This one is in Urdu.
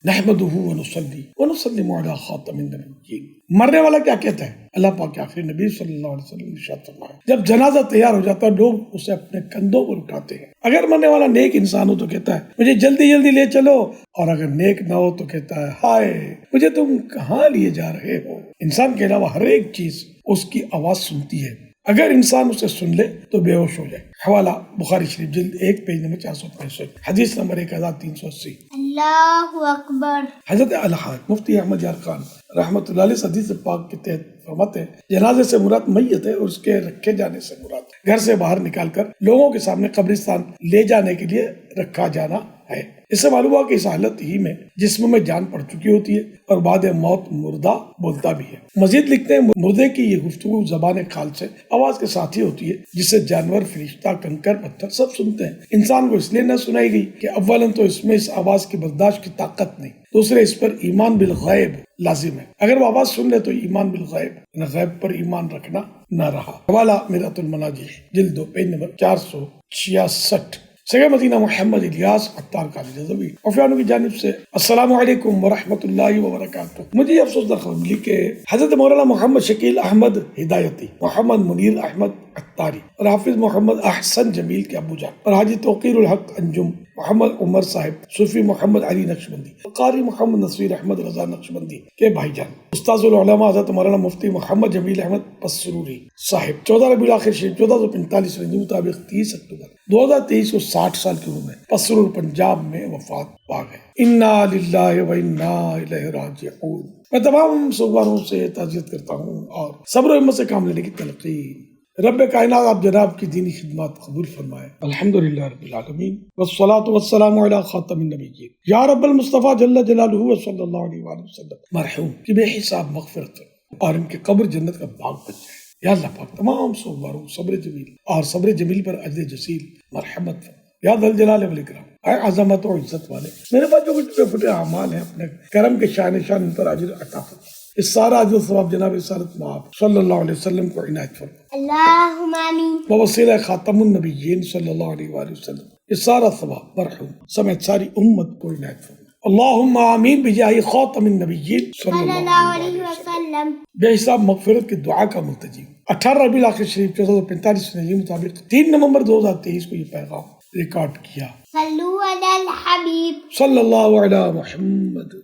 نحمدہ ونصلی ونسلم علی خاتم النبیین۔ مرنے والا کیا کہتا ہے؟ اللہ پاک کے آخری نبی صلی اللہ علیہ وسلم نے ارشاد فرمایا جب جنازہ تیار ہو جاتا ہے لوگ اسے اپنے کندھوں پر اٹھاتے ہیں۔ اگر مرنے والا نیک انسان ہو تو کہتا ہے مجھے جلدی جلدی لے چلو، اور اگر نیک نہ ہو تو کہتا ہے ہائے مجھے تم کہاں لیے جا رہے ہو۔ انسان کے علاوہ ہر ایک چیز اس کی آواز سنتی ہے، اگر انسان اسے سن لے تو بے ہوش ہو جائے۔ حوالہ بخاری شریف جلد 1 پیج نمبر 465، حدیث نمبر 1380۔ اللہ اکبر۔ حضرت الحاج مفتی احمد یارخان رحمۃ اللہ علیہ حدیث پاک کے تحت فرماتے ہیں جنازے سے مراد میت ہے اور اس کے رکھے جانے سے مراد گھر سے باہر نکال کر لوگوں کے سامنے قبرستان لے جانے کے لیے رکھا جانا ہے۔ اس سے معلوم ہوا کہ اس حالت ہی میں جسم میں جان پڑ چکی ہوتی ہے اور بعد موت مردہ بولتا بھی ہے۔ مزید لکھتے ہیں مردے کی یہ گفتگو زبان خال سے آواز کے ساتھ ہی ہوتی ہے جسے جانور، فرشتہ، کنکر، پتھر سب سنتے ہیں۔ انسان کو اس لیے نہ سنائی گئی کہ اولاً تو اس میں اس آواز کی برداشت کی طاقت نہیں، دوسرے اس پر ایمان بالغیب لازم ہے۔ اگر وہ آواز سن لے تو ایمان بالغیب، غیب پر ایمان رکھنا نہ رہا۔ حوالہ میرات المناجی جلد 2 پیج نمبر 466۔ سید مدینہ محمد الیاس عطار قادری رضوی عفیانوں کی جانب سے السلام علیکم ورحمۃ اللہ وبرکاتہ۔ مجھے افسوس خبر ملی کہ حضرت مولانا محمد شکیل احمد ہدایتی، محمد منیر احمد عطاری اور حافظ محمد احسن جمیل کے ابو جان اور حاجی توقیر الحق انجم محمد عمر صاحب، صوفی محمد علی نقشبندی، قاری محمد نصیر احمد رضا نقشبندی کے بھائی جان استاذ العلماء حضرت مولانا مفتی محمد جمیل احمد پسروری صاحب 14 ربیع الاخر شریف 1445 کے مطابق 30 اکتوبر 2023 کو 60 سال کی عمر میں پسرور پنجاب میں وفات پا گئے۔ انا للہ و انا الیہ راجعون۔ میں تمام سوگواروں سے تعزیت کرتا ہوں اور صبر و ہمت سے کام لینے کی تلقین۔ رب کائنات آپ جناب کی دینی خدمات قبول فرمائے۔ الحمدللہ رب العالمین والصلاة والسلام علی خاتم النبیین۔ یا رب المصطفیٰ جل جلالہ وصلی اللہ علیہ وآلہ وسلم مرحوم کی بے حساب مغفرت اور ان کی قبر جنت کا باغ بن جائے۔ یا اللہ پاک تمام سوگواروں صبر جمیل اور صبر جمیل پر اجر جزیل مرحمت فرما۔ یا ذل جلال والاکرام، اے عظمت و عزت والے، میرے پاس جو کچھ ٹوٹے پھوٹے اعمال ہیں اپنے کرم کے شان ان پر اجر عطا فرما۔ اس سارا اجر ثواب جناب رسالت مآب صلی اللہ علیہ وسلم کو عنایت فرما۔ اللہم آمین۔ بوسیلہ خاتم النبیین صلی اللہ علیہ وآلہ وسلم اس سارا ثواب مرحوم سمیت ساری امت کو عنایت فرما۔ اللہم آمین بجاہ خاتم النبیین صلی اللہ علیہ وسلم۔ بے حساب مغفرت کی دعا کا ملتجی 18 ربیع الاخر شریف 1445 کے مطابق 3 نومبر 2023 کو یہ پیغام ریکارڈ کیا۔ صلو علی الحبیب صلی اللہ علیہ محمد۔